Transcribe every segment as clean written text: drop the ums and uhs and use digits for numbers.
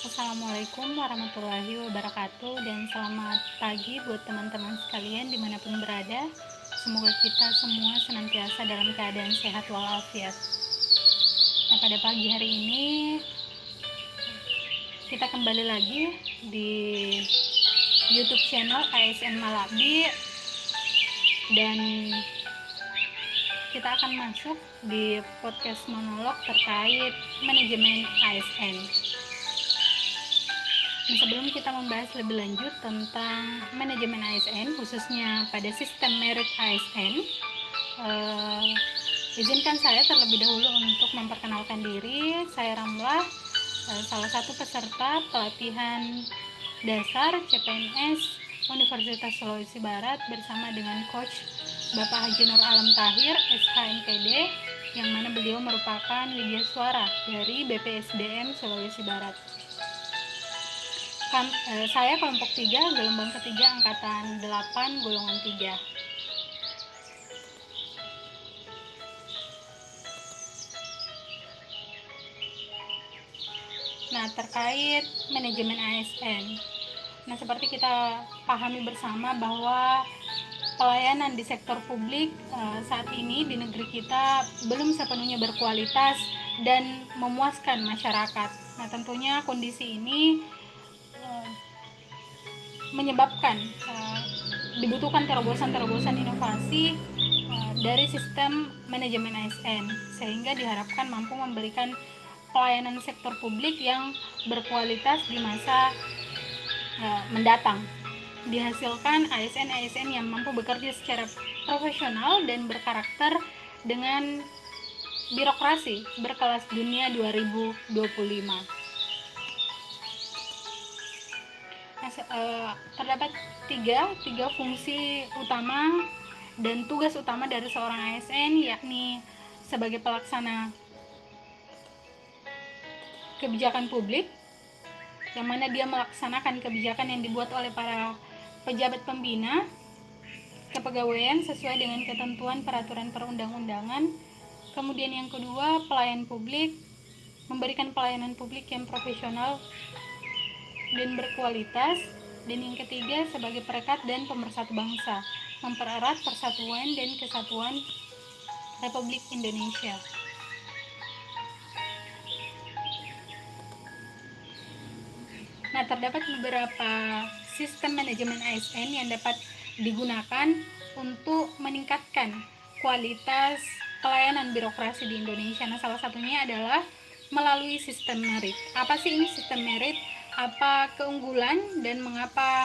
Assalamualaikum warahmatullahi wabarakatuh dan selamat pagi buat teman-teman sekalian dimanapun berada. Semoga kita semua senantiasa dalam keadaan sehat walafiat. Nah, pada pagi hari ini kita kembali lagi di YouTube channel ASN Malabi dan kita akan masuk di podcast monolog terkait manajemen ASN. Nah, sebelum kita membahas lebih lanjut tentang manajemen ASN, khususnya pada sistem merit ASN, izinkan saya terlebih dahulu untuk memperkenalkan diri. Saya Ramlah, salah satu peserta pelatihan dasar CPNS Universitas Sulawesi Barat bersama dengan Coach Bapak Haji Nur Alam Tahir, SHMPD, yang mana beliau merupakan widya suara dari BPSDM Sulawesi Barat. Saya kelompok 3, gelombang ketiga, angkatan 8, golongan 3. Nah, terkait manajemen ASN. Nah, seperti kita pahami bersama bahwa pelayanan di sektor publik saat ini di negeri kita belum sepenuhnya berkualitas dan memuaskan masyarakat. Nah, tentunya kondisi ini menyebabkan dibutuhkan terobosan-terobosan inovasi dari sistem manajemen ASN, sehingga diharapkan mampu memberikan pelayanan sektor publik yang berkualitas di masa mendatang. Dihasilkan ASN-ASN yang mampu bekerja secara profesional dan berkarakter dengan birokrasi berkelas dunia 2025. Terdapat tiga fungsi utama dan tugas utama dari seorang ASN, yakni sebagai pelaksana kebijakan publik, yang mana dia melaksanakan kebijakan yang dibuat oleh para pejabat pembina kepegawaian sesuai dengan ketentuan peraturan perundang-undangan. Kemudian yang kedua, pelayan publik, memberikan pelayanan publik yang profesional dan berkualitas. Dan yang ketiga, sebagai perekat dan pemersatu bangsa, mempererat persatuan dan kesatuan Republik Indonesia. Nah, terdapat beberapa sistem manajemen ASN yang dapat digunakan untuk meningkatkan kualitas pelayanan birokrasi di Indonesia. Nah, salah satunya adalah melalui sistem merit. Apa sih ini sistem merit? Apa keunggulan dan mengapa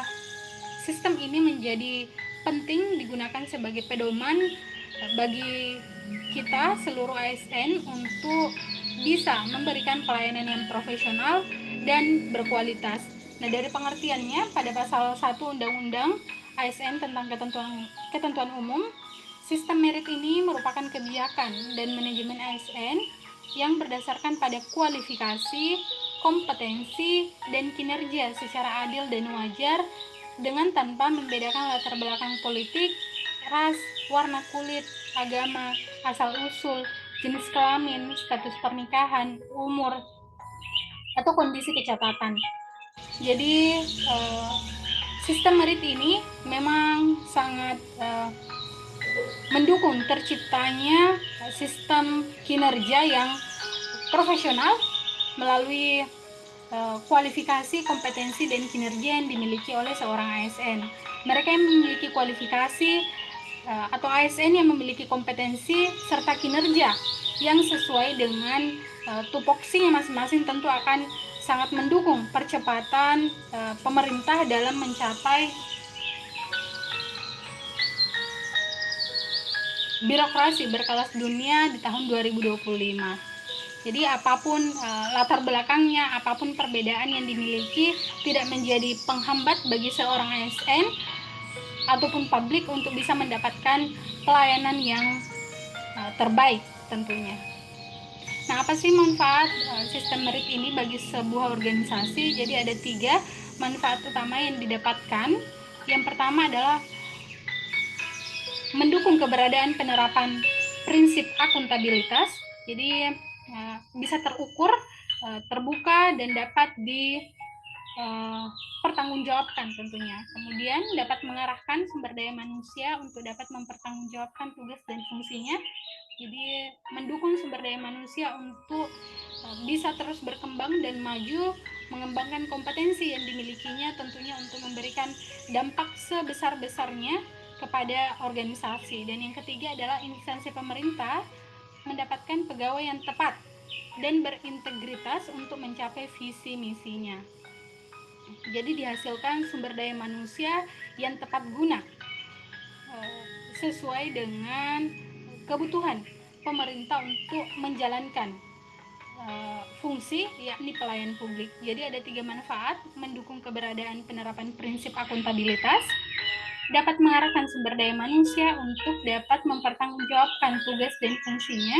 sistem ini menjadi penting digunakan sebagai pedoman bagi kita seluruh ASN untuk bisa memberikan pelayanan yang profesional dan berkualitas. Nah, dari pengertiannya pada pasal 1 Undang-Undang ASN tentang ketentuan umum, sistem merit ini merupakan kebijakan dan manajemen ASN yang berdasarkan pada kualifikasi, kompetensi, dan kinerja secara adil dan wajar dengan tanpa membedakan latar belakang politik, ras, warna kulit, agama, asal-usul, jenis kelamin, status pernikahan, umur, atau kondisi kecatatan. Jadi sistem merit ini memang sangat mendukung terciptanya sistem kinerja yang profesional melalui kualifikasi, kompetensi, dan kinerja yang dimiliki oleh seorang ASN. Mereka yang memiliki kualifikasi atau ASN yang memiliki kompetensi serta kinerja yang sesuai dengan tupoksinya masing-masing tentu akan sangat mendukung percepatan pemerintah dalam mencapai birokrasi berkelas dunia di tahun 2025. Jadi apapun latar belakangnya, apapun perbedaan yang dimiliki, tidak menjadi penghambat bagi seorang ASN ataupun publik untuk bisa mendapatkan pelayanan yang terbaik tentunya. Nah, apa sih manfaat sistem merit ini bagi sebuah organisasi? Jadi ada 3 manfaat utama yang didapatkan. Yang pertama adalah mendukung keberadaan penerapan prinsip akuntabilitas. Jadi bisa terukur terbuka dan dapat pertanggungjawabkan tentunya. Kemudian dapat mengarahkan sumber daya manusia untuk dapat mempertanggungjawabkan tugas dan fungsinya. Jadi mendukung sumber daya manusia untuk bisa terus berkembang dan maju, mengembangkan kompetensi yang dimilikinya tentunya untuk memberikan dampak sebesar-besarnya kepada organisasi. Dan yang ketiga adalah instansi pemerintah mendapatkan pegawai yang tepat dan berintegritas untuk mencapai visi misinya. Jadi dihasilkan sumber daya manusia yang tepat guna sesuai dengan kebutuhan pemerintah untuk menjalankan fungsi yakni pelayan publik. Jadi ada 3 manfaat: mendukung keberadaan penerapan prinsip akuntabilitas, dapat mengarahkan sumber daya manusia untuk dapat mempertanggungjawabkan tugas dan fungsinya,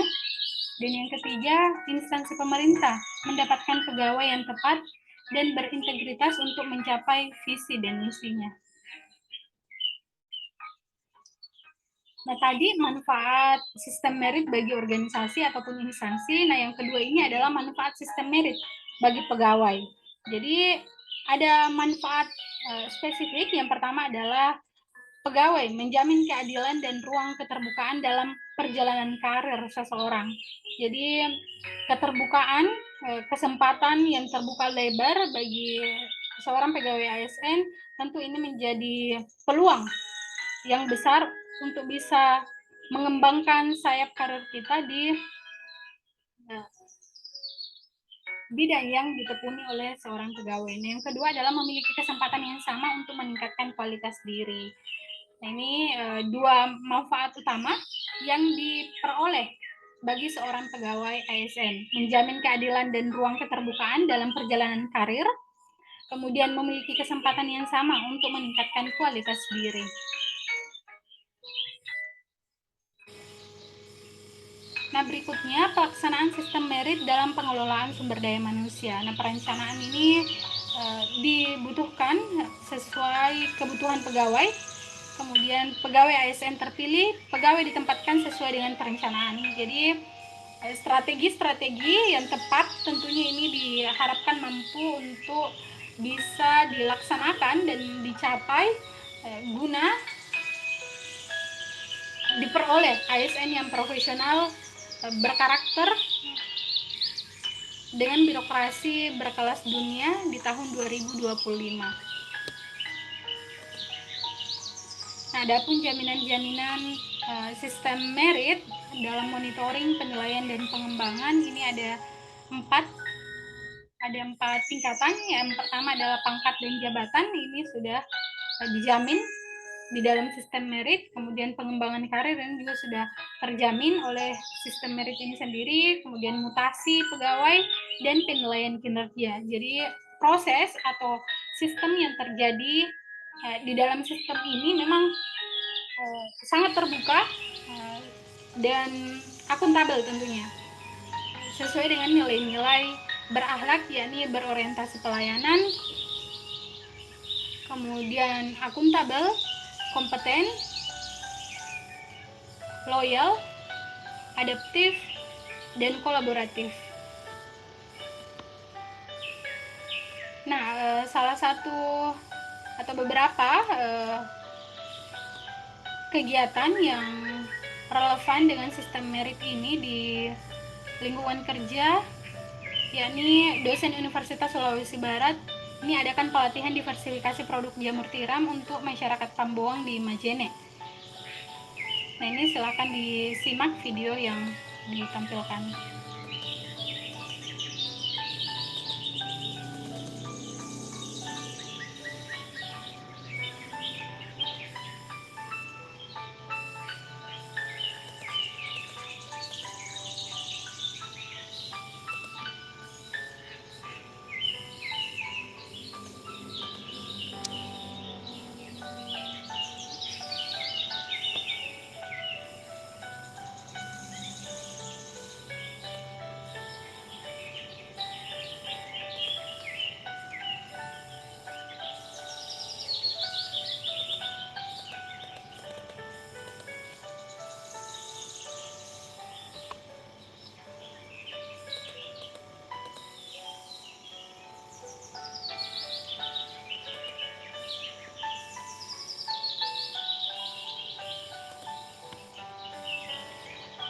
dan yang ketiga, instansi pemerintah mendapatkan pegawai yang tepat dan berintegritas untuk mencapai visi dan misinya. Nah, tadi manfaat sistem merit bagi organisasi ataupun instansi. Nah, yang kedua ini adalah manfaat sistem merit bagi pegawai. Jadi, ada manfaat spesifik. Yang pertama adalah pegawai menjamin keadilan dan ruang keterbukaan dalam perjalanan karir seseorang. Jadi, keterbukaan, kesempatan yang terbuka lebar bagi seorang pegawai ASN tentu ini menjadi peluang yang besar untuk bisa mengembangkan sayap karir kita di bidang yang ditekuni oleh seorang pegawai. Nah, yang kedua adalah memiliki kesempatan yang sama untuk meningkatkan kualitas diri. Nah, ini dua manfaat utama yang diperoleh bagi seorang pegawai ASN: menjamin keadilan dan ruang keterbukaan dalam perjalanan karir, kemudian memiliki kesempatan yang sama untuk meningkatkan kualitas diri. Nah, berikutnya pelaksanaan sistem merit dalam pengelolaan sumber daya manusia. Nah, perencanaan ini dibutuhkan sesuai kebutuhan pegawai. Kemudian pegawai ASN terpilih, pegawai ditempatkan sesuai dengan perencanaan. Jadi strategi-strategi yang tepat tentunya ini diharapkan mampu untuk bisa dilaksanakan dan dicapai guna diperoleh ASN yang profesional, berkarakter, dengan birokrasi berkelas dunia di tahun 2025. Nah, adapun jaminan-jaminan sistem merit dalam monitoring, penilaian, dan pengembangan ini ada 4 tingkatan. Yang pertama adalah pangkat dan jabatan, ini sudah dijamin di dalam sistem merit. Kemudian pengembangan karir ini juga sudah terjamin oleh sistem merit ini sendiri. Kemudian mutasi pegawai dan penilaian kinerja. Jadi proses atau sistem yang terjadi di dalam sistem ini memang sangat terbuka dan akuntabel tentunya, sesuai dengan nilai-nilai berakhlak, yakni berorientasi pelayanan, kemudian akuntabel, kompeten, loyal, adaptif, dan kolaboratif. Nah, salah satu atau beberapa kegiatan yang relevan dengan sistem merit ini di lingkungan kerja, yakni dosen Universitas Sulawesi Barat ini adakan pelatihan diversifikasi produk jamur tiram untuk masyarakat Pamboang di Majene. Nah, ini silakan disimak video yang ditampilkan.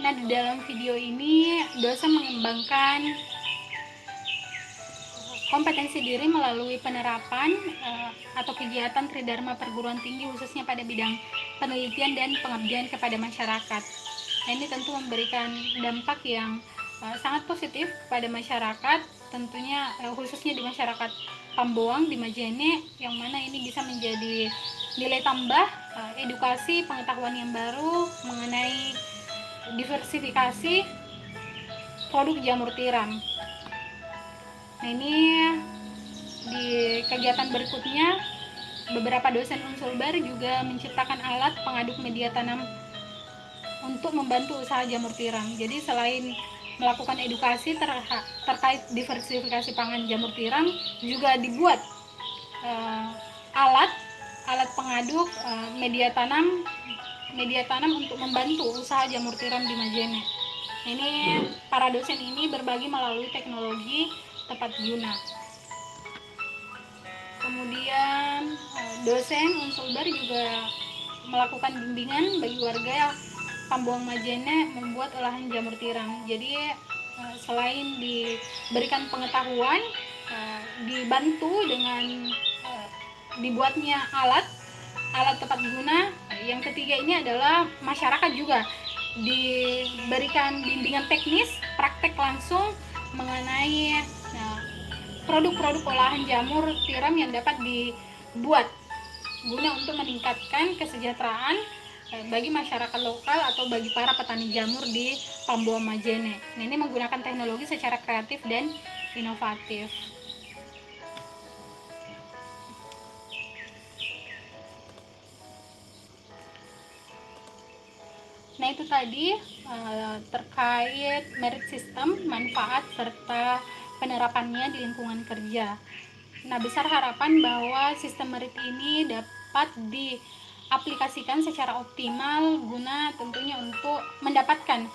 Nah, di dalam video ini dosen mengembangkan kompetensi diri melalui penerapan atau kegiatan Tridharma perguruan tinggi khususnya pada bidang penelitian dan pengabdian kepada masyarakat. Nah, ini tentu memberikan dampak yang sangat positif kepada masyarakat, tentunya khususnya di masyarakat Pamboang di Majene, yang mana ini bisa menjadi nilai tambah edukasi pengetahuan yang baru mengenai diversifikasi produk jamur tiram. Nah, ini di kegiatan berikutnya beberapa dosen Unsulbar juga menciptakan alat pengaduk media tanam untuk membantu usaha jamur tiram. Jadi selain melakukan edukasi terkait diversifikasi pangan jamur tiram, juga dibuat alat pengaduk media tanam untuk membantu usaha jamur tiram di Majene. Ini para dosen ini berbagi melalui teknologi tepat guna. Kemudian dosen Unsulbar juga melakukan bimbingan bagi warga Pamboang Majene membuat olahan jamur tiram. Jadi selain diberikan pengetahuan, dibantu dengan dibuatnya alat tepat guna. Yang ketiga ini adalah masyarakat juga diberikan bimbingan teknis, praktek langsung mengenai produk-produk olahan jamur tiram yang dapat dibuat guna untuk meningkatkan kesejahteraan bagi masyarakat lokal atau bagi para petani jamur di Pamboang Majene. Nah, ini menggunakan teknologi secara kreatif dan inovatif. Nah, itu tadi terkait merit system, manfaat serta penerapannya di lingkungan kerja. Nah, besar harapan bahwa sistem merit ini dapat diaplikasikan secara optimal guna tentunya untuk mendapatkan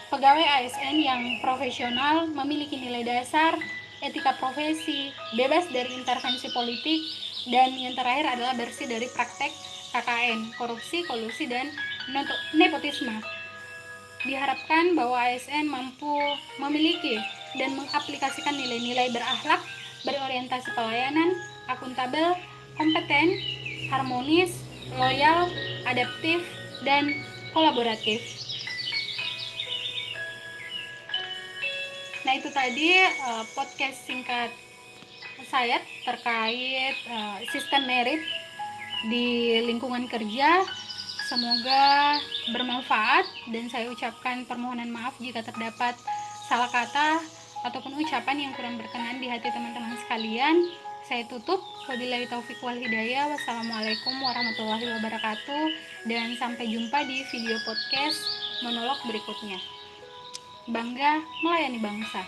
pegawai ASN yang profesional, memiliki nilai dasar, etika profesi, bebas dari intervensi politik, dan yang terakhir adalah bersih dari praktek KKN, korupsi, kolusi, dan nepotisme. Diharapkan bahwa ASN mampu memiliki dan mengaplikasikan nilai-nilai berakhlak, berorientasi pelayanan, akuntabel, kompeten, harmonis, loyal, adaptif, dan kolaboratif. Nah, itu tadi podcast singkat saya terkait sistem merit di lingkungan kerja. Semoga bermanfaat dan saya ucapkan permohonan maaf jika terdapat salah kata ataupun ucapan yang kurang berkenan di hati teman-teman sekalian. Saya tutup. Wabillahi taufiq wal hidayah. Wassalamualaikum warahmatullahi wabarakatuh, dan sampai jumpa di video podcast monolog berikutnya. Bangga melayani bangsa.